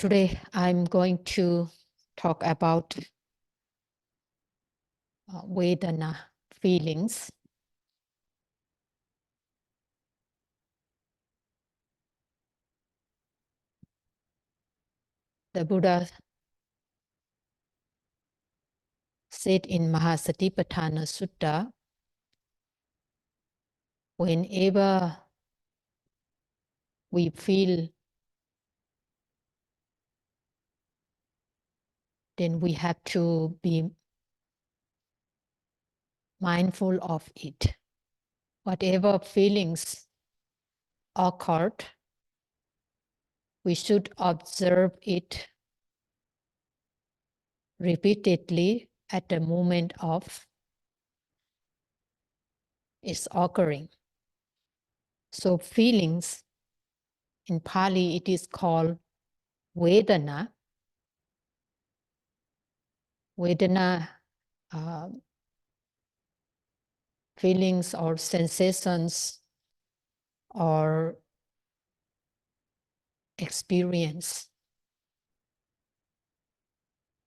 Today, I'm going to talk about Vedana feelings. The Buddha said in Mahasatipatthana Sutta, whenever we feel, then we have to be mindful of it. Whatever feelings occurred, we should observe it repeatedly at the moment of its occurring. So feelings, in Pali, it is called Vedana. Vedana, feelings or sensations or experience.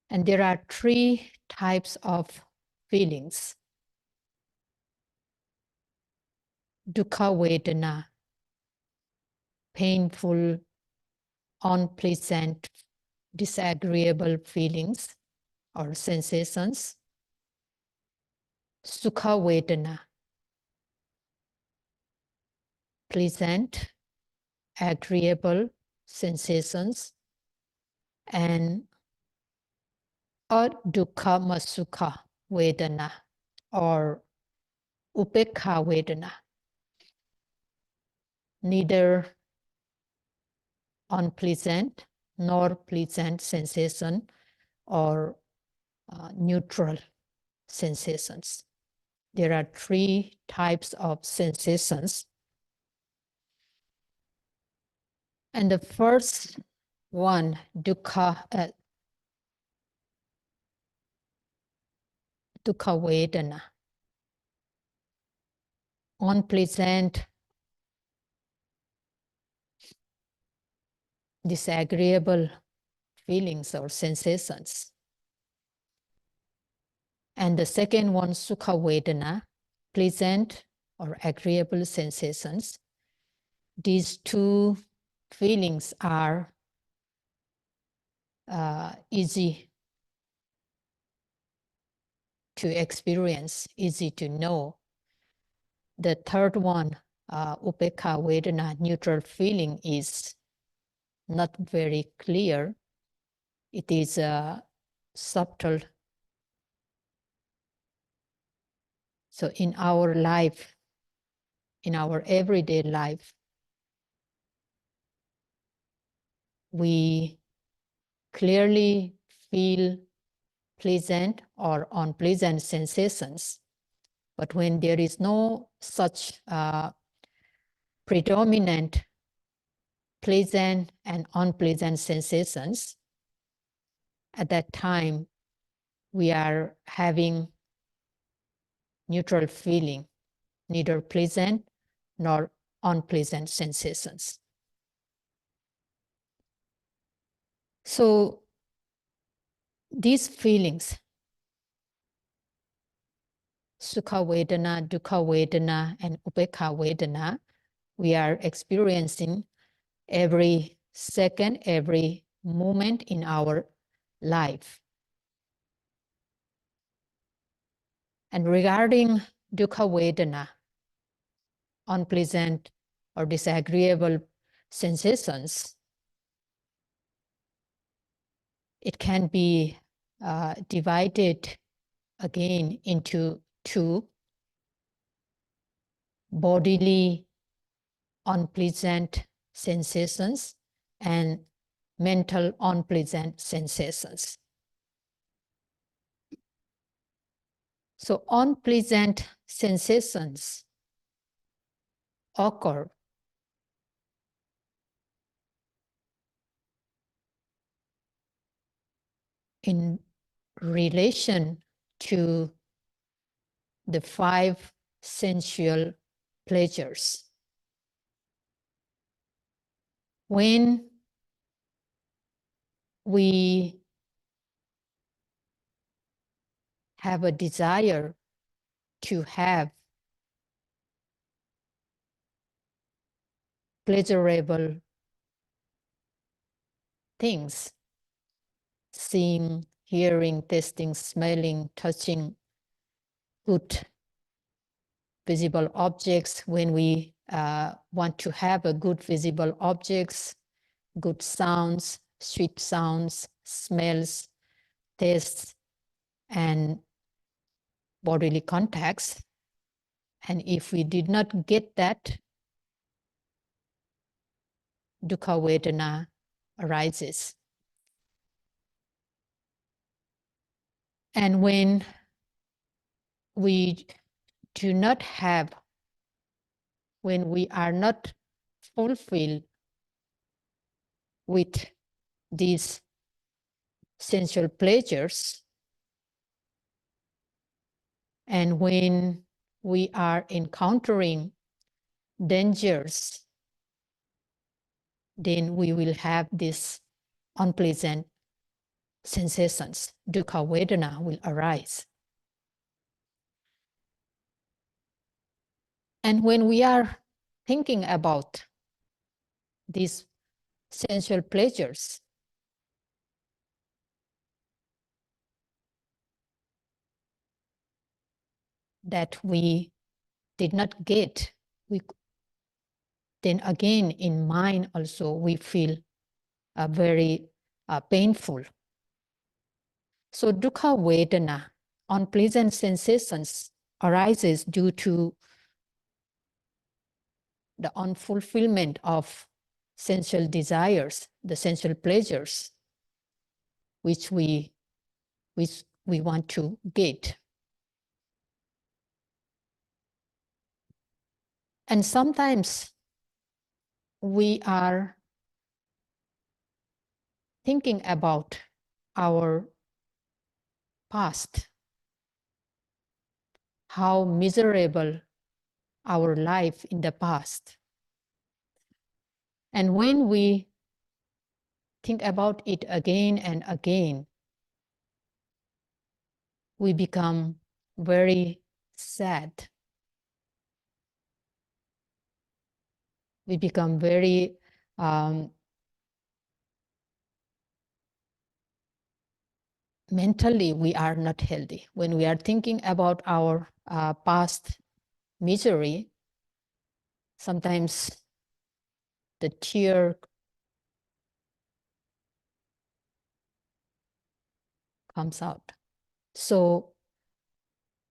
And there are three types of feelings. Dukkha Vedana, painful, unpleasant, disagreeable feelings or sensations. Sukha Vedana, pleasant, agreeable sensations. And Adukkha Sukha Vedana or Upekha Vedana, neither unpleasant nor pleasant sensation or neutral sensations. There are three types of sensations. And the first one, dukkha Vedana, unpleasant, disagreeable feelings or sensations. And the second one, Sukha Vedana, pleasant or agreeable sensations. These two feelings are easy to experience, easy to know. The third one, Upekha Vedana, neutral feeling, is not very clear. It is subtle. So in our life, in our everyday life, we clearly feel pleasant or unpleasant sensations. But when there is no such predominant pleasant and unpleasant sensations, at that time we are having neutral feeling, neither pleasant nor unpleasant sensations. So these feelings, Sukha Vedana, Dukkha Vedana, and Upekha Vedana, we are experiencing every second, every moment in our life. And regarding Dukkha Vedana, unpleasant or disagreeable sensations, it can be divided again into two: bodily unpleasant sensations and mental unpleasant sensations. So unpleasant sensations occur in relation to the five sensual pleasures. When we have a desire to have pleasurable things, seeing, hearing, tasting, smelling, touching, good visible objects. When we want to have a good visible objects, good sounds, sweet sounds, smells, tastes, and bodily contacts. And if we did not get that, dukkha vedana arises. And when we do not have, when we are not fulfilled with these sensual pleasures, and when we are encountering dangers, then we will have these unpleasant sensations. Dukkha vedana will arise. And when we are thinking about these sensual pleasures, that we did not get, then again in mind also we feel very painful. So dukkha vedana, unpleasant sensations, arises due to the unfulfillment of sensual desires, the sensual pleasures, which we want to get. And sometimes we are thinking about our past, how miserable our life in the past. And when we think about it again and again, we become very sad. We become very mentally, we are not healthy. When we are thinking about our past misery, sometimes the tear comes out. So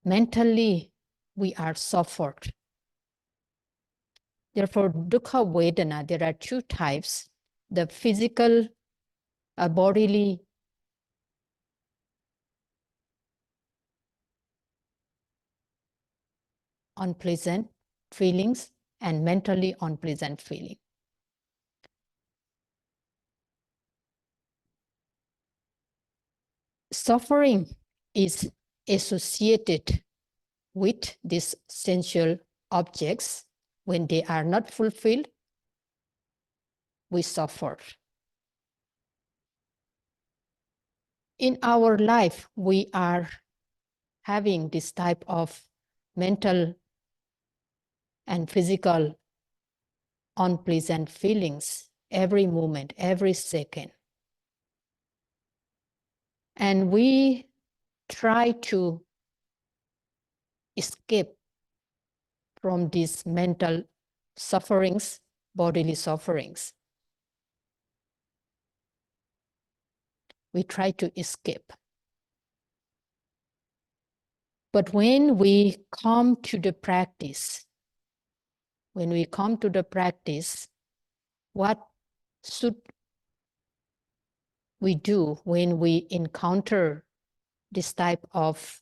mentally, we are suffered. Therefore, dukkha vedana, there are two types: the physical, bodily unpleasant feelings and mentally unpleasant feeling. Suffering is associated with these sensual objects. When they are not fulfilled, we suffer. In our life, we are having this type of mental and physical unpleasant feelings every moment, every second. And we try to escape from these mental sufferings, bodily sufferings. We try to escape. But when we come to the practice, what should we do when we encounter this type of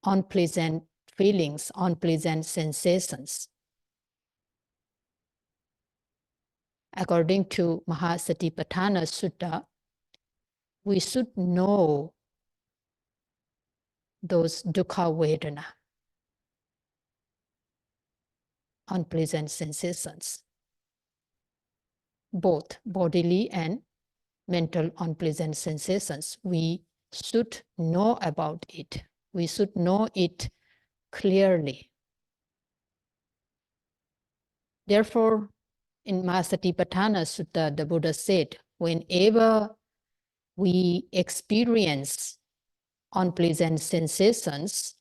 unpleasant feelings, unpleasant sensations? According to Mahasatipatthana Sutta, we should know those dukkha vedana, unpleasant sensations, both bodily and mental unpleasant sensations, we should know about it. We should know it clearly. Therefore, in Mahasatipatthana Sutta, the Buddha said, whenever we experience unpleasant sensations,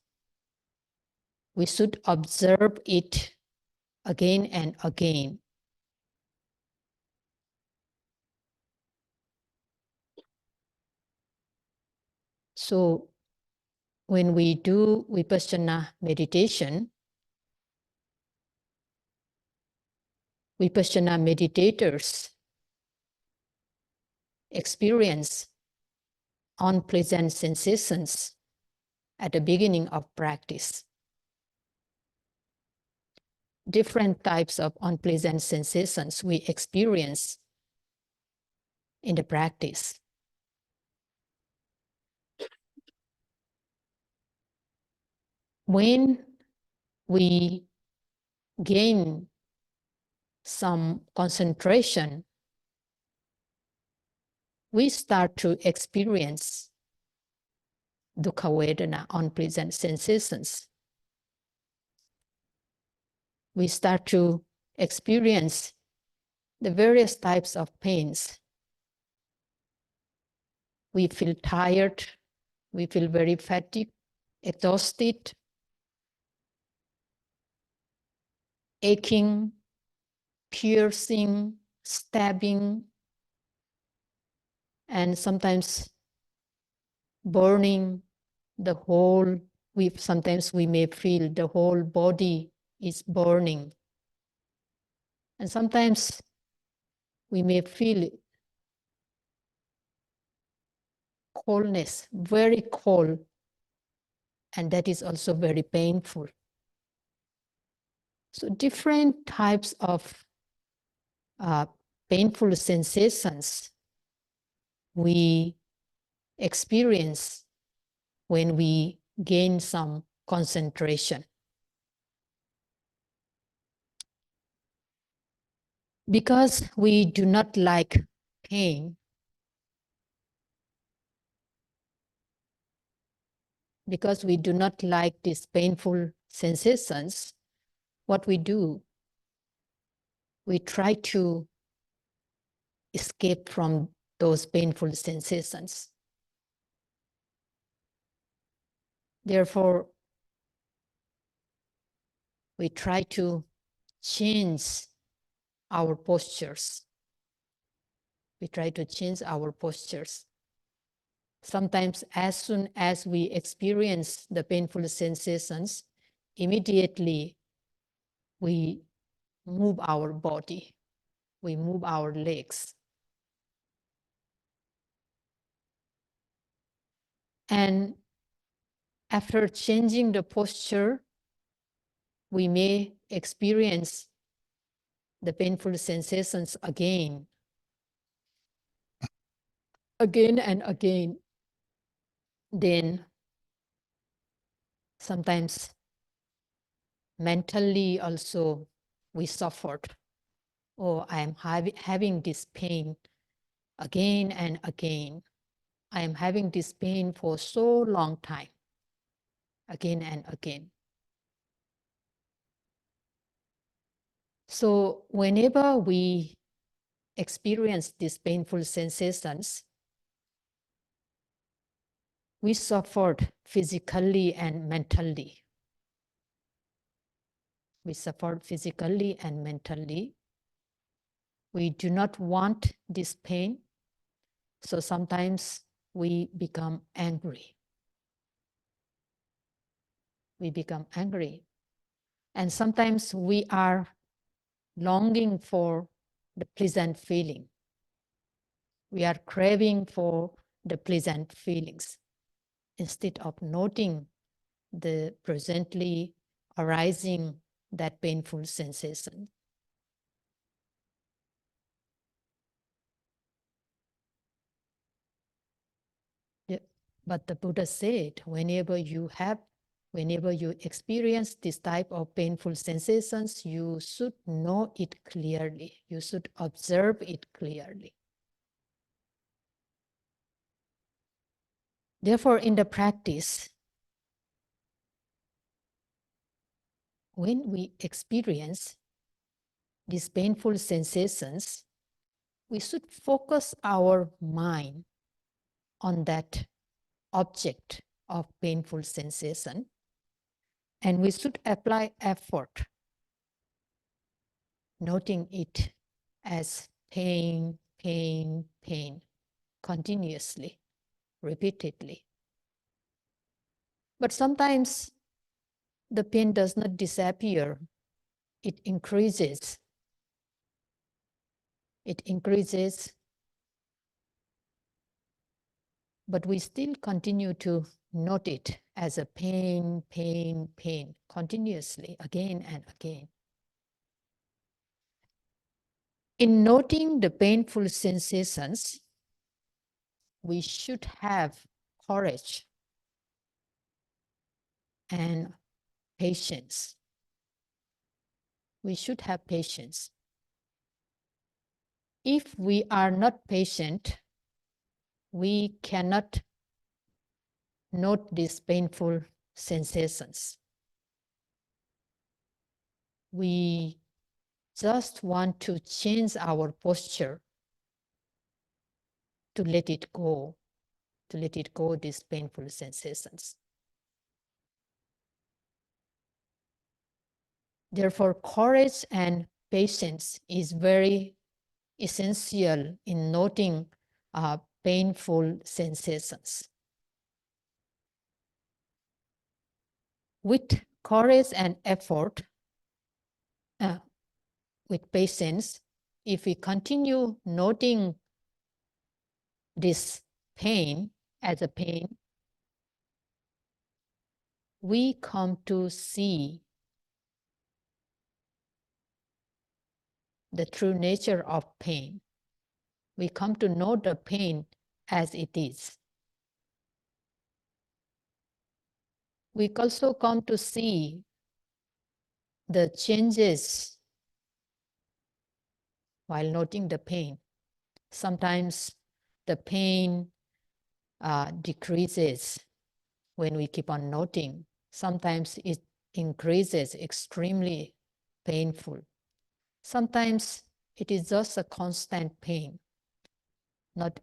we should observe it again and again. So when we do Vipassana meditation, Vipassana meditators experience unpleasant sensations at the beginning of practice. Different types of unpleasant sensations we experience in the practice. When we gain some concentration, we start to experience dukkha vedana, unpleasant sensations. We start to experience the various types of pains. We feel tired, we feel very fatigued, exhausted, aching, piercing, stabbing, and sometimes burning the whole. Sometimes we may feel the whole body is burning. And sometimes we may feel coldness, very cold, and that is also very painful. So different types of painful sensations we experience when we gain some concentration. Because we do not like pain, because we do not like these painful sensations, what we do, we try to escape from those painful sensations. Therefore, we try to change our postures. We try to change our postures. Sometimes as soon as we experience the painful sensations, immediately we move our body, we move our legs. And after changing the posture, we may experience the painful sensations again and again. Then sometimes mentally also we suffered. Oh, I am having this pain again and again. I am having this pain for so long time, again and again. So whenever we experience these painful sensations, we suffered physically and mentally. We suffered physically and mentally. We do not want this pain, so sometimes we become angry. We become angry. And sometimes we are longing for the pleasant feeling. We are craving for the pleasant feelings instead of noting the presently arising that painful sensation. Yeah. But the Buddha said, whenever you experience this type of painful sensations, you should know it clearly. You should observe it clearly. Therefore, in the practice, when we experience these painful sensations, we should focus our mind on that object of painful sensation, and we should apply effort, noting it as pain, pain, pain, continuously, repeatedly. But sometimes the pain does not disappear, it increases. It increases, but we still continue to note it as a pain, pain, pain, continuously, again and again. In noting the painful sensations, we should have courage and patience. We should have patience. If we are not patient, we cannot note these painful sensations. We just want to change our posture to let it go, these painful sensations. Therefore, courage and patience is very essential in noting painful sensations. With courage and effort, with patience, if we continue noting this pain as a pain, we come to see the true nature of pain. We come to know the pain as it is. We also come to see the changes while noting the pain. Sometimes the pain decreases when we keep on noting. Sometimes it increases, extremely painful. Sometimes it is just a constant pain, not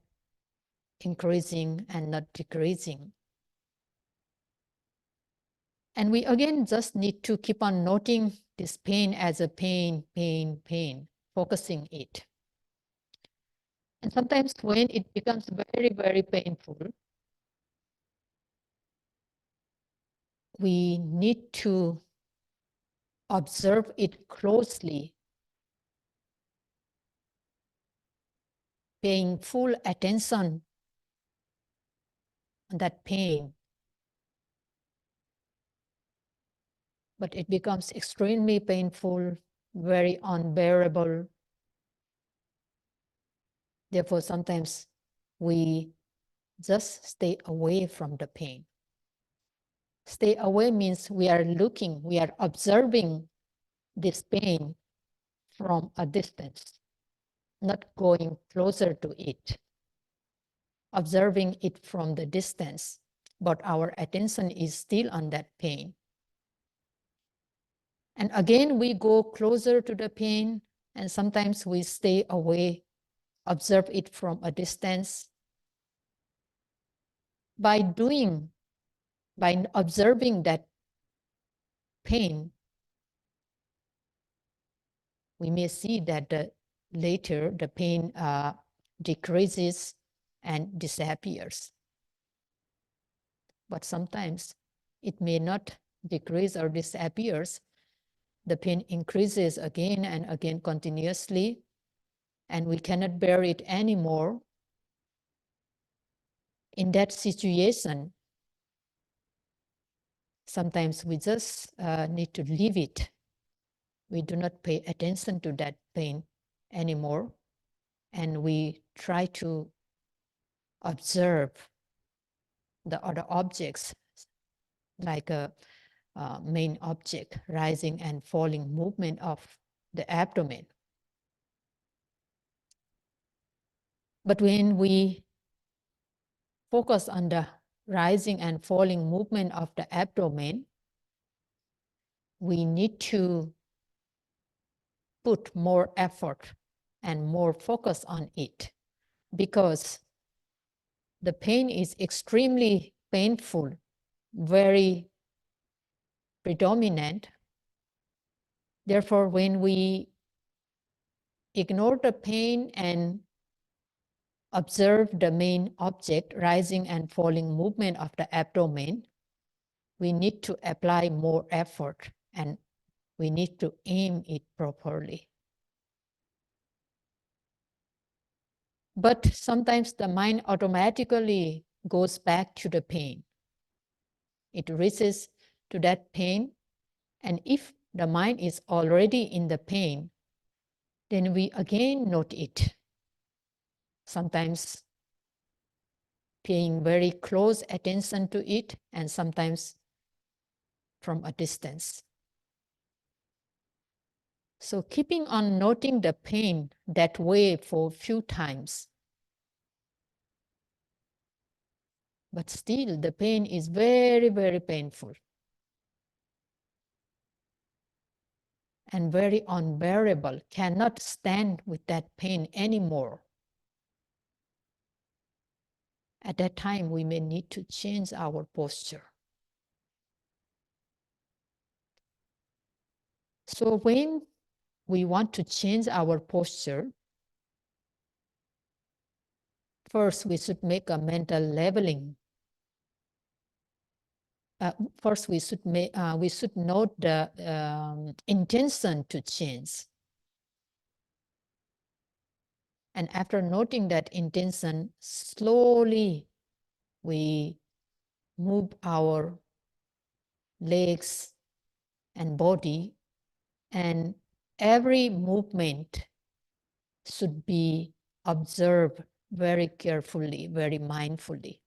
increasing and not decreasing. And we again just need to keep on noting this pain as a pain, pain, pain, focusing it. And sometimes when it becomes very, very painful, we need to observe it closely, paying full attention on that pain. But it becomes extremely painful, very unbearable. Therefore, sometimes we just stay away from the pain. Stay away means we are looking, we are observing this pain from a distance, not going closer to it, observing it from the distance, but our attention is still on that pain. And again, we go closer to the pain, and sometimes we stay away, observe it from a distance. By observing that pain, we may see that later the pain decreases and disappears. But sometimes it may not decrease or disappears. The pain increases again and again continuously, and we cannot bear it anymore. In that situation, sometimes we just need to leave it. We do not pay attention to that pain anymore, and we try to observe the other objects, like a main object, rising and falling movement of the abdomen. But when we focus on the rising and falling movement of the abdomen, we need to put more effort and more focus on it, because the pain is extremely painful, very predominant. Therefore, when we ignore the pain and observe the main object, rising and falling movement of the abdomen, we need to apply more effort and we need to aim it properly. But sometimes the mind automatically goes back to the pain. It reaches to that pain, and if the mind is already in the pain, then we again note it. Sometimes paying very close attention to it, and sometimes from a distance. So keeping on noting the pain that way for a few times. But still the pain is very, very painful and very unbearable, cannot stand with that pain anymore. At that time, we may need to change our posture. So when we want to change our posture, first we should make a mental leveling. First we should note the intention to change. And after noting that intention, slowly we move our legs and body, and every movement should be observed very carefully, very mindfully.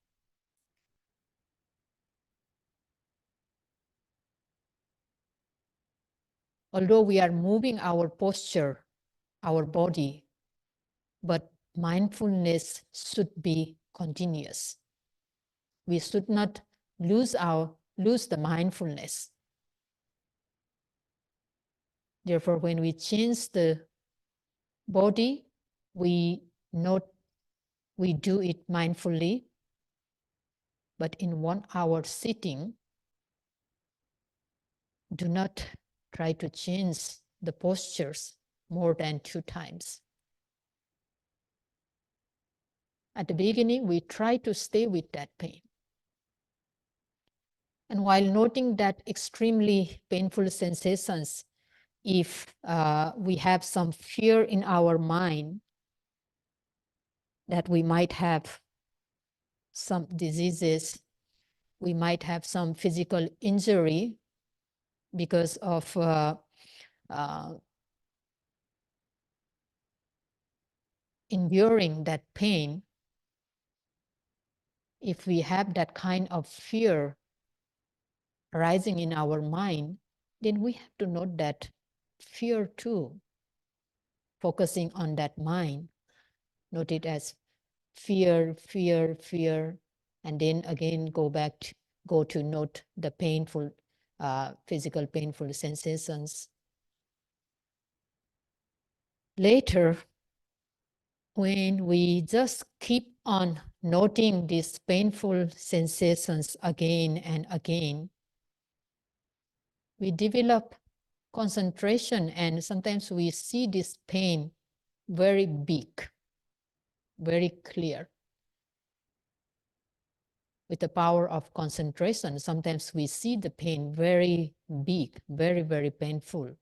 Although we are moving our posture, our body, but mindfulness should be continuous. We should not lose the mindfulness. Therefore, when we change the body, we do it mindfully, but in 1 hour sitting, do not try to change the postures more than 2 times. At the beginning, we try to stay with that pain. And while noting that extremely painful sensations, if we have some fear in our mind that we might have some diseases, we might have some physical injury because of enduring that pain, if we have that kind of fear arising in our mind, then we have to note that fear too, focusing on that mind. Note it as fear, fear, fear, and then again go to note the painful, physical painful sensations. Later, when we just keep on noting these painful sensations again and again, we develop concentration, and sometimes we see this pain very big, very clear. With the power of concentration, sometimes we see the pain very big, very, very painful.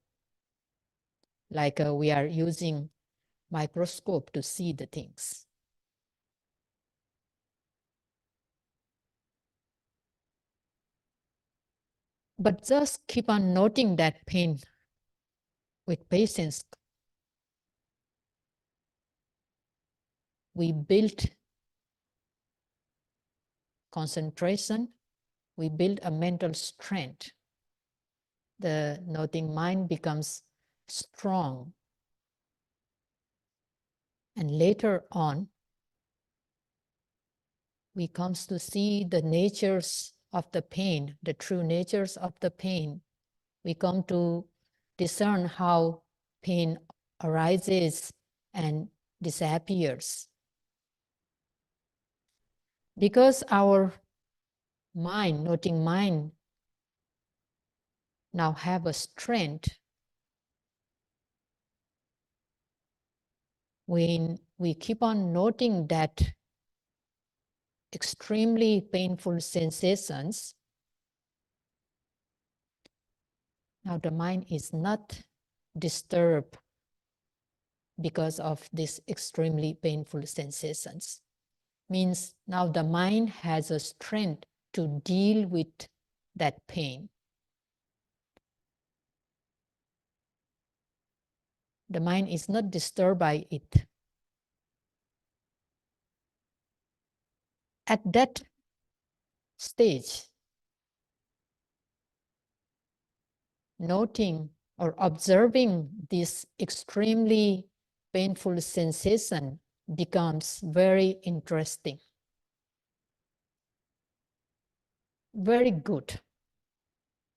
Like we are using microscope to see the things. But just keep on noting that pain with patience. We build concentration, we build a mental strength. The noting mind becomes strong. And later on, we comes to see the natures of the pain, the true natures of the pain. We come to discern how pain arises and disappears. Because our mind, noting mind, now have a strength, when we keep on noting that extremely painful sensations, now the mind is not disturbed because of these extremely painful sensations. Means now the mind has a strength to deal with that pain. The mind is not disturbed by it. At that stage, noting or observing this extremely painful sensation becomes very interesting, very good.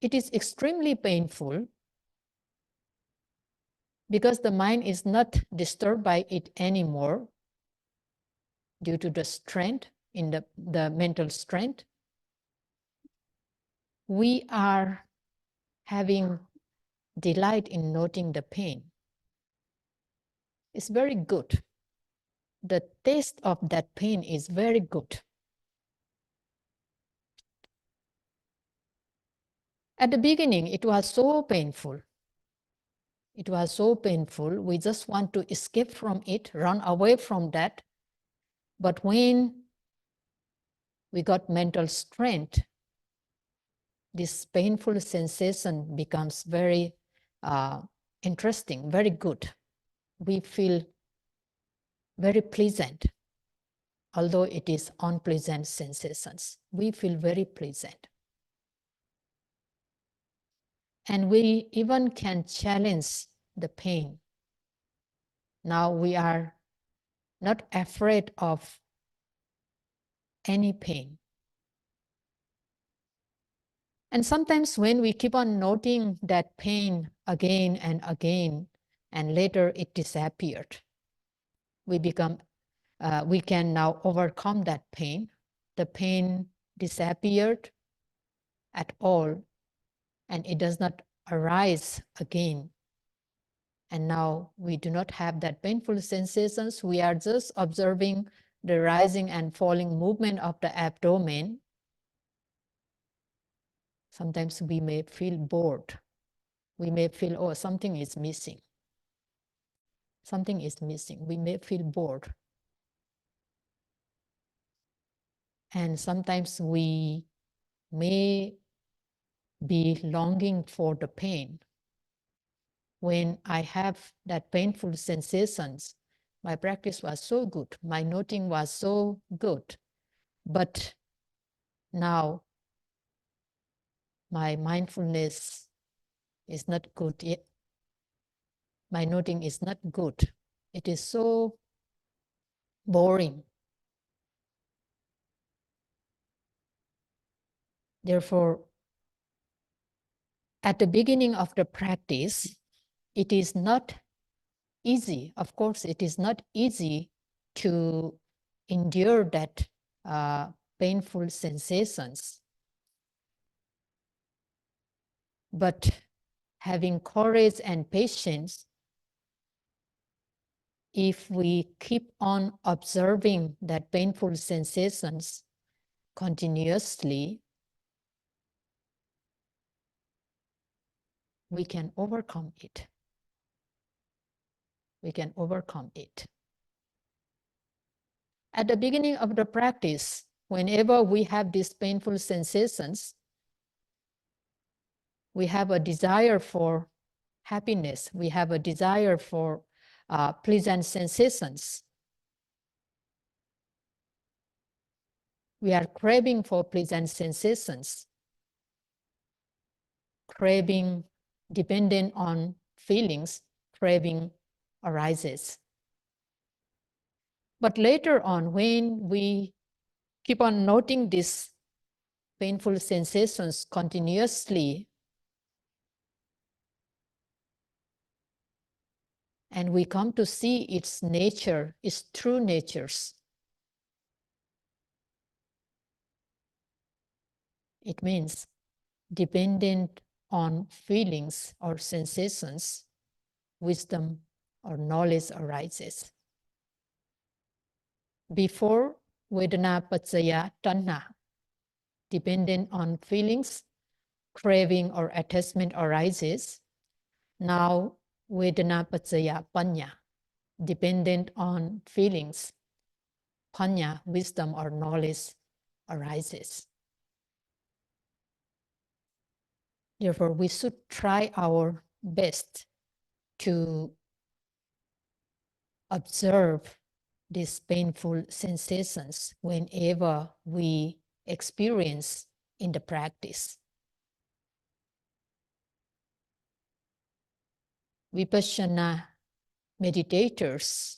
It is extremely painful because the mind is not disturbed by it anymore due to the strength in the mental strength. We are having delight in noting the pain. It's very good. The taste of that pain is very good. At the beginning, it was so painful. It was so painful. We just want to escape from it, run away from that. But when we got mental strength, this painful sensation becomes very interesting, very good. We feel very pleasant. Although it is unpleasant sensations, we feel very pleasant. And we even can challenge the pain. Now we are not afraid of any pain. And sometimes when we keep on noting that pain again and again, and later it disappeared, we can now overcome that pain. The pain disappeared at all, and it does not arise again. And now we do not have that painful sensations. We are just observing the rising and falling movement of the abdomen. Sometimes we may feel bored. We may feel, oh, something is missing. Something is missing. We may feel bored. And sometimes we may be longing for the pain. When I have that painful sensations, my practice was so good. My noting was so good. But now my mindfulness is not good yet. My noting is not good. It is so boring. Therefore, at the beginning of the practice, it is not easy. Of course, it is not easy to endure that painful sensations. But having courage and patience, if we keep on observing that painful sensations continuously, we can overcome it. We can overcome it. At the beginning of the practice, whenever we have these painful sensations, we have a desire for happiness. We have a desire for pleasant sensations. We are craving for pleasant sensations. Craving dependent on feelings, craving arises. But later on, when we keep on noting these painful sensations continuously, and we come to see its nature, its true natures. It means dependent on feelings or sensations, wisdom or knowledge arises. Before Vedana Paccaya Tanha, dependent on feelings, craving or attachment arises. Now Vedana Paccaya Panya, dependent on feelings, Panya, wisdom or knowledge arises. Therefore, we should try our best to observe these painful sensations whenever we experience in the practice. Vipassana meditators,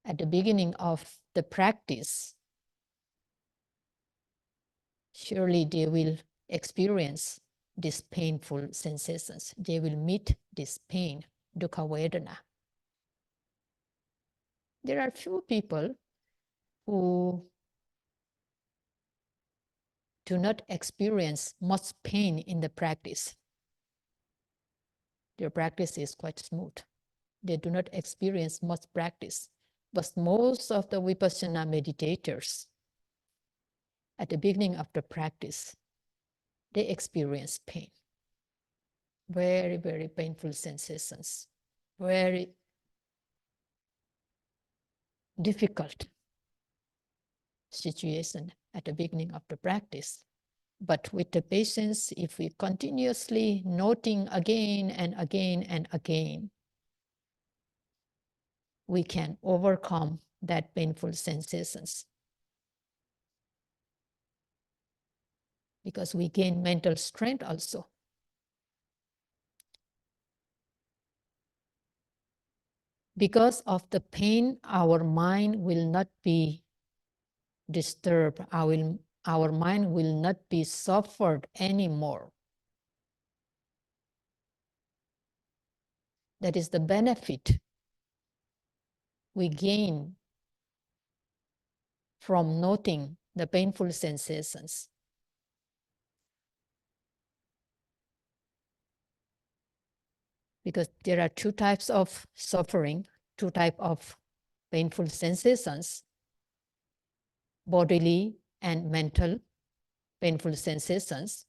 at the beginning of the practice, surely they will experience these painful sensations. They will meet this pain, dukkha vedana. There are few people who do not experience much pain in the practice. Their practice is quite smooth. They do not experience much practice. But most of the Vipassana meditators, at the beginning of the practice, they experience pain. Very, very painful sensations. Very difficult situation at the beginning of the practice. But with the patience, if we continuously noting again and again and again, we can overcome that painful sensations. Because we gain mental strength also. Because of the pain, our mind will not be disturbed. Our mind will not be suffered anymore. That is the benefit we gain from noting the painful sensations. Because there are two types of suffering, two types of painful sensations, bodily and mental painful sensations.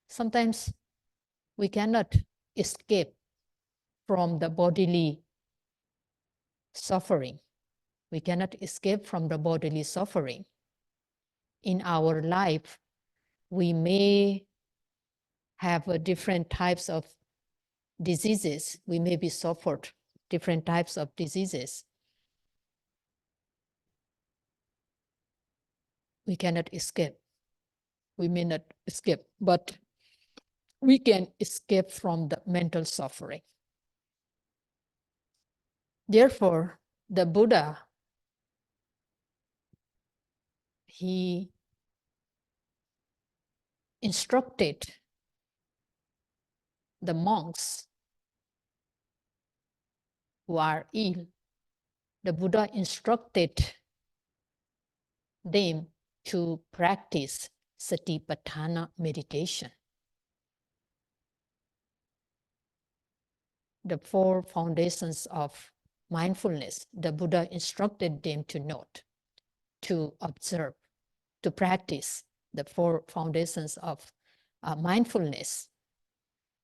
Sometimes we cannot escape from the bodily suffering. We cannot escape from the bodily suffering. In our life, we may have different types of diseases. We may be suffered different types of diseases. We cannot escape. We may not escape, but we can escape from the mental suffering. Therefore, the Buddha, he instructed the monks who are ill. The Buddha instructed them to practice Satipatthana meditation. The four foundations of mindfulness, the Buddha instructed them to note, to observe, to practice the four foundations of mindfulness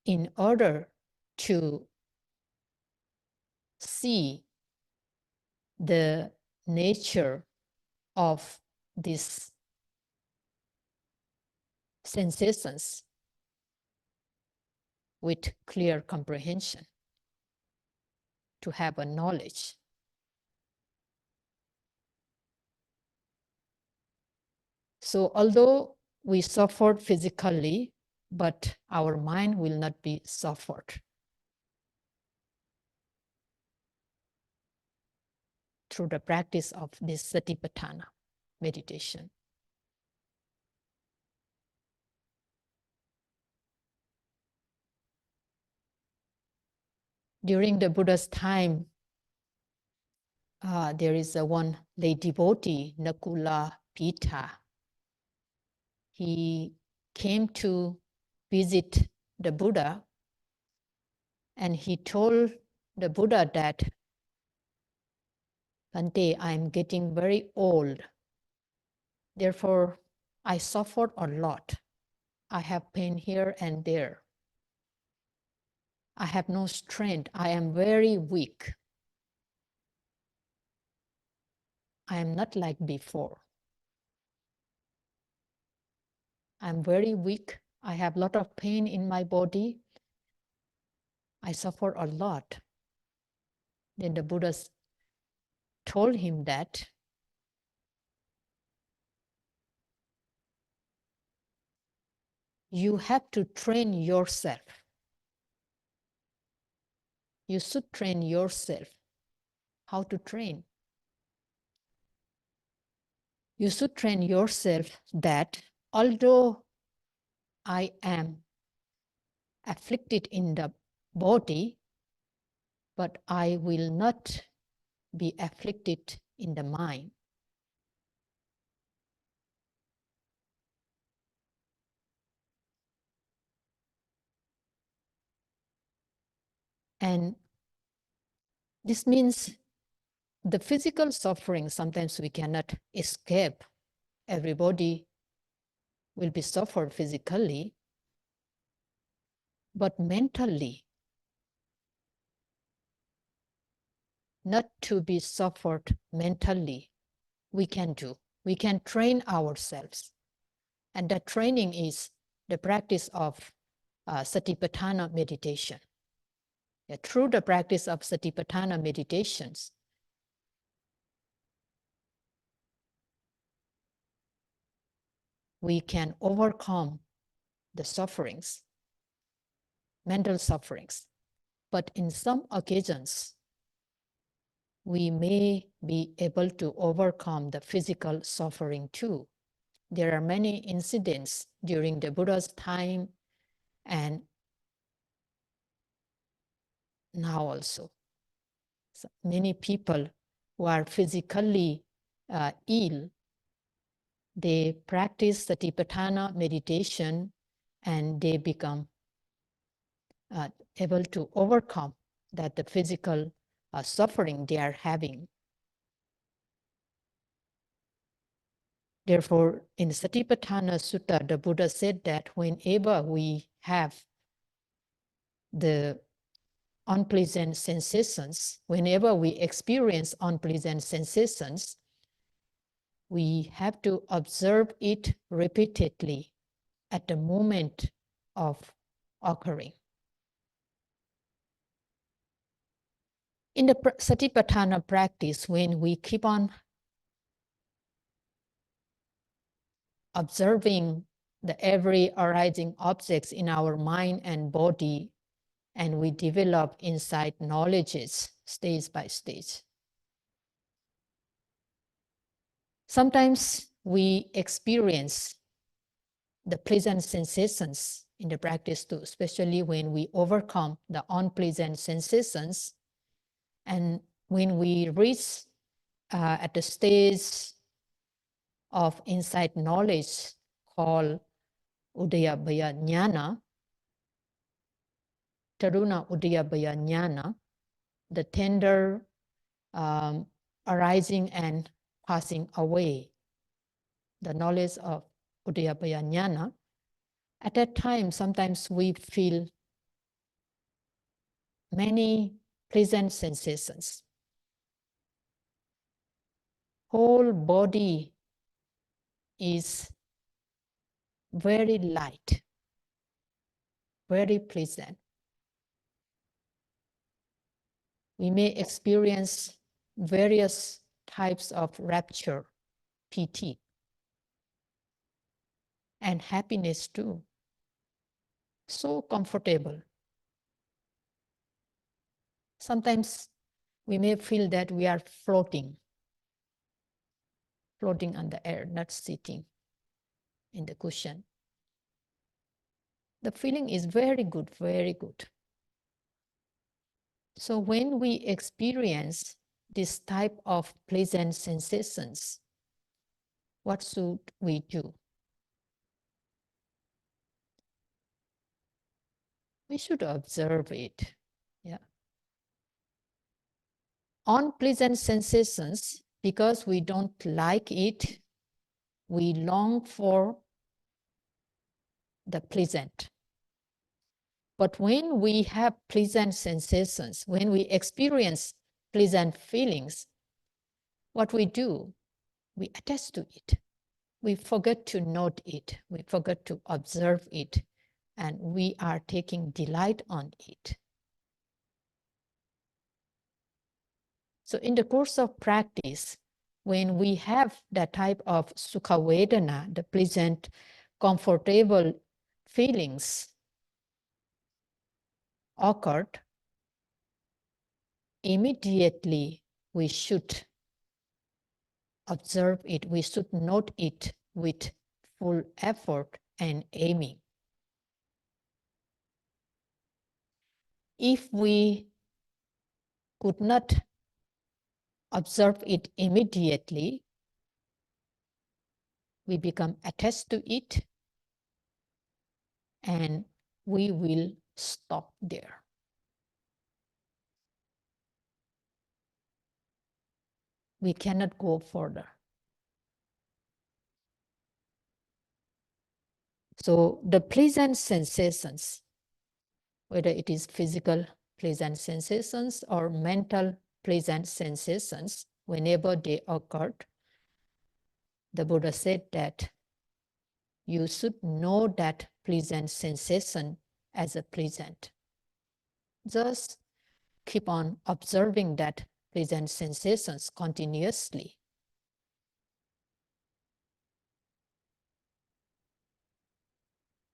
in order to see the nature of these sensations with clear comprehension, to have a knowledge. So although we suffered physically, but our mind will not be suffered. through the practice of this Satipatthana meditation. During the Buddha's time, there is one lay devotee, Nakula Pita. He came to visit the Buddha, and he told the Buddha that, Bhante, I'm getting very old. Therefore, I suffered a lot. I have pain here and there. I have no strength. I am very weak. I am not like before. I'm very weak. I have a lot of pain in my body. I suffer a lot. Then the Buddha told him that you have to train yourself. You should train yourself. How to train? You should train yourself that although I am afflicted in the body, but I will not be afflicted in the mind. And this means the physical suffering, sometimes we cannot escape. Everybody will be suffered physically, but mentally, not to be suffered mentally, we can do. We can train ourselves. And that training is the practice of Satipatthana meditation. Through the practice of Satipatthana meditations, we can overcome the sufferings, mental sufferings. But in some occasions, we may be able to overcome the physical suffering too. There are many incidents during the Buddha's time and now also. So many people who are physically ill, they practice Satipatthana meditation and they become able to overcome that the physical suffering they are having. Therefore, in Satipatthana Sutta, the Buddha said that whenever we have the unpleasant sensations, whenever we experience unpleasant sensations, we have to observe it repeatedly at the moment of occurring. In the Satipatthana practice, when we keep on observing the every arising objects in our mind and body, and we develop insight knowledges stage by stage. Sometimes we experience the pleasant sensations in the practice too, especially when we overcome the unpleasant sensations. And when we reach at the stage of insight knowledge called Udayabhaya Jnana, Taruna Udayabhaya Jnana, the tender arising and passing away, the knowledge of Udayabhaya Jnana. At that time, sometimes we feel many pleasant sensations. Whole body is very light, very pleasant. We may experience various types of rapture, piti, and happiness too. So comfortable. Sometimes we may feel that we are floating floating on the air, not sitting in the cushion. The feeling is very good, very good. So when we experience this type of pleasant sensations, what should we do? We should observe it. Yeah. Unpleasant sensations, because we don't like it, we long for the pleasant. But when we have pleasant sensations, when we experience pleasant feelings, what we do, we attach to it. We forget to note it. We forget to observe it. And we are taking delight on it. So in the course of practice, when we have that type of sukha vedana, the pleasant, comfortable feelings occurred, immediately we should observe it, we should note it with full effort and aiming. If we could not observe it immediately, we become attached to it and we will stop there. We cannot go further. So the pleasant sensations, whether it is physical pleasant sensations or mental pleasant sensations, whenever they occurred, the Buddha said that you should know that pleasant sensation as a pleasant. Just keep on observing that pleasant sensations continuously.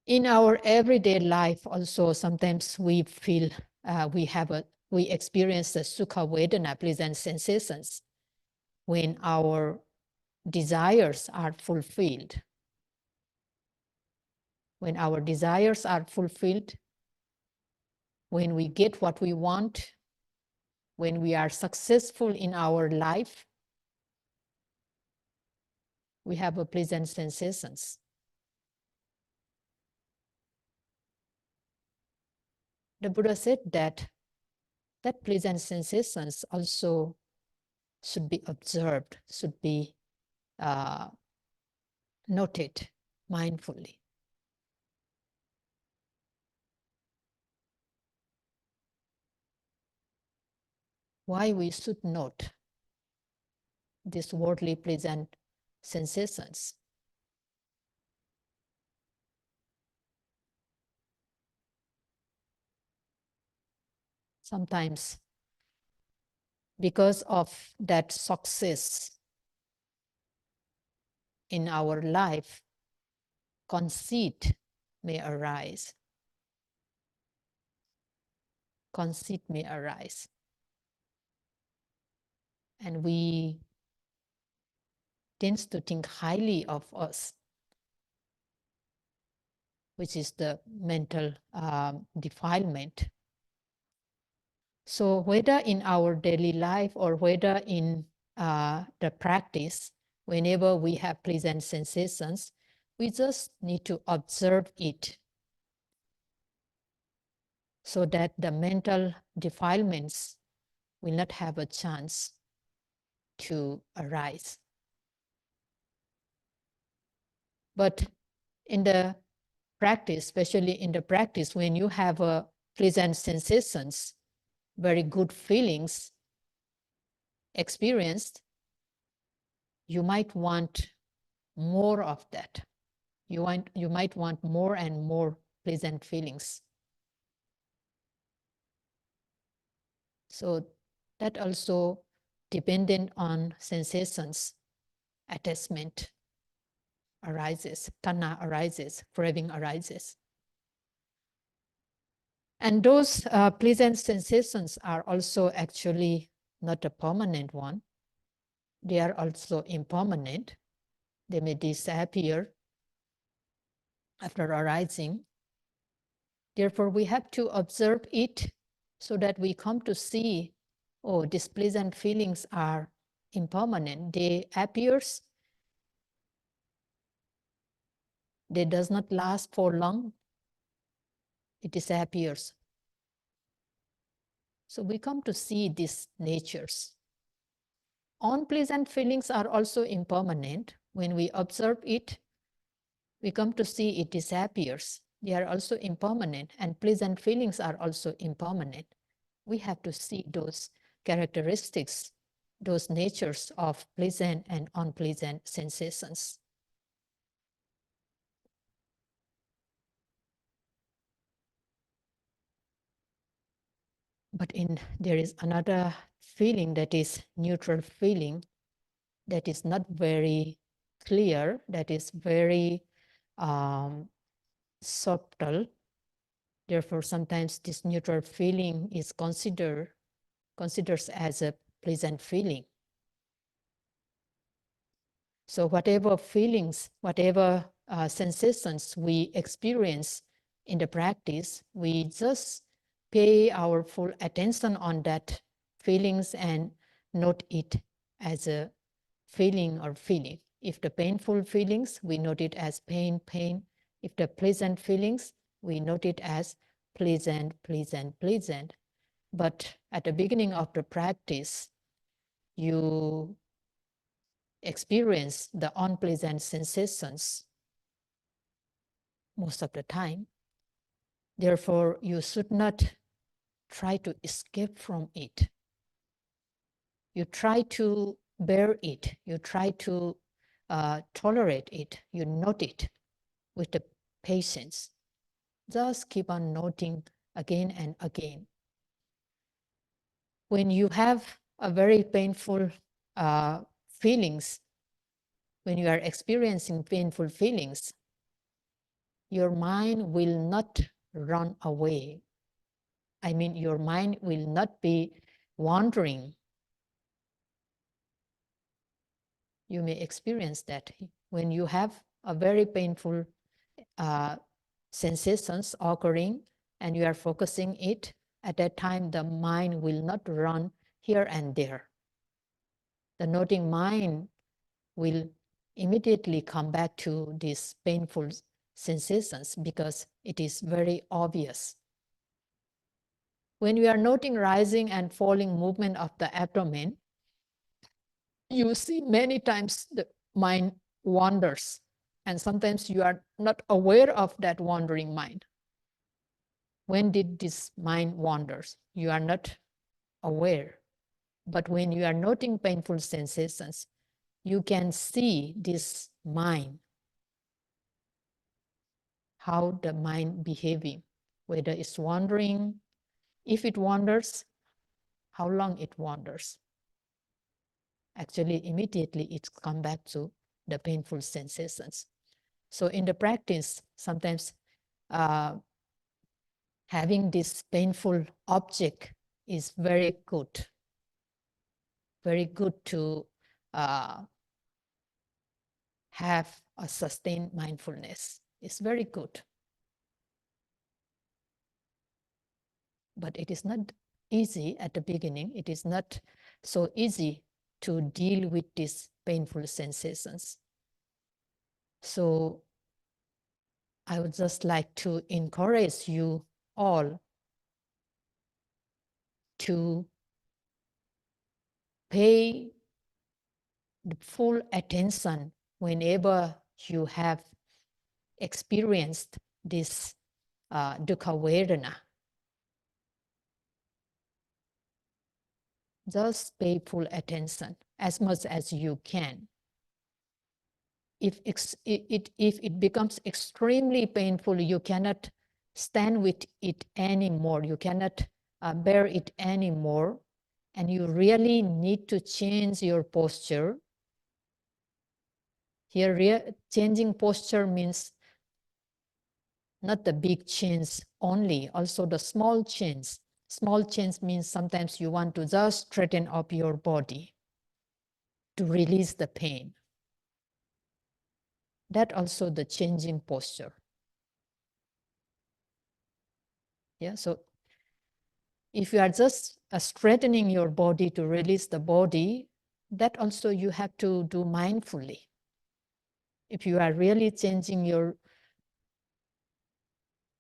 In our everyday life also, sometimes we feel we experience the sukha vedana, pleasant sensations, when our desires are fulfilled. When our desires are fulfilled, when we get what we want, when we are successful in our life, we have a pleasant sensations. The Buddha said that pleasant sensations also should be observed, should be noted mindfully. Why we should note these worldly pleasant sensations? Sometimes because of that success in our life, conceit may arise. Conceit may arise. And we tend to think highly of us, which is the mental defilement. So whether in our daily life or whether in the practice, whenever we have pleasant sensations, we just need to observe it so that the mental defilements will not have a chance to arise. But in the practice, especially in the practice, when you have a pleasant sensations, very good feelings experienced, you might want more of that. You might want more and more pleasant feelings. So that also dependent on sensations, attachment arises, tanha arises, craving arises. And those pleasant sensations are also actually not a permanent one. they are also impermanent. They may disappear after arising. Therefore, we have to observe it so that we come to see, oh, these pleasant feelings are impermanent. They appears, they does not last for long, it disappears. So we come to see these natures. Unpleasant feelings are also impermanent. When we observe it, we come to see it disappears. They are also impermanent, and pleasant feelings are also impermanent. We have to see those characteristics, those natures of pleasant and unpleasant sensations. But there is another feeling, that is neutral feeling, that is not very clear, that is very subtle. Therefore, sometimes this neutral feeling is considered as a pleasant feeling. So whatever feelings, whatever sensations we experience in the practice, we just pay our full attention on that feelings and note it as a feeling or feeling. If the painful feelings, we note it as pain, pain. If the pleasant feelings, we note it as pleasant, pleasant, pleasant. But at the beginning of the practice, you experience the unpleasant sensations most of the time. Therefore, you should not try to escape from it. You try to bear it. You try to tolerate it. You note it with the patience. Just keep on noting again and again. When you have a very painful feelings, when you are experiencing painful feelings, your mind will not run away. I mean, your mind will not be wandering. You may experience that when you have a very painful sensations occurring and you are focusing it, at that time the mind will not run here and there. The noting mind will immediately come back to these painful sensations because it is very obvious. When we are noting rising and falling movement of the abdomen, you see many times the mind wanders, and sometimes you are not aware of that wandering mind. When did this mind wanders? You are not aware. But when you are noting painful sensations, you can see this mind, how the mind behaving, whether it's wandering, if it wanders, how long it wanders. Actually, immediately it's come back to the painful sensations. So in the practice, sometimes having this painful object is very good to have a sustained mindfulness. It's very good. But it is not easy at the beginning. It is not so easy to deal with these painful sensations. So I would just like to encourage you all to pay the full attention whenever you have experienced this dukkha vedana. Just pay full attention as much as you can. If it becomes extremely painful, you cannot stand with it anymore. You cannot bear it anymore, and you really need to change your posture. Here, changing posture means not the big change only, also the small change. Small change means sometimes you want to just straighten up your body. to release the pain. That also the changing posture. Yeah, so if you are just straightening your body to release the body, that also you have to do mindfully. If you are really changing your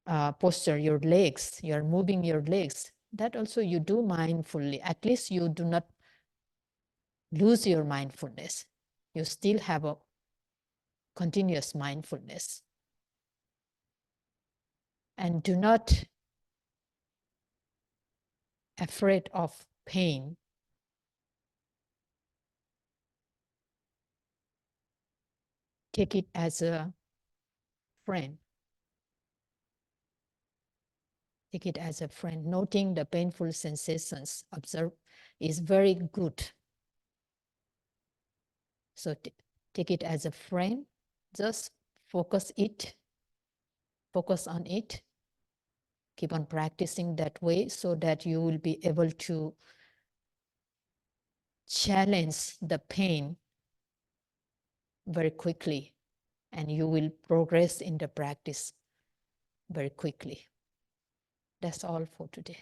posture, your legs, you are moving your legs, that also you do mindfully. At least you do not lose your mindfulness. You still have a continuous mindfulness. And do not afraid of pain. Take it as a friend. Take it as a friend. Noting the painful sensations observe is very good. So take it as a friend. Just focus on it. Keep on practicing that way so that you will be able to challenge the pain very quickly, and you will progress in the practice very quickly. That's all for today.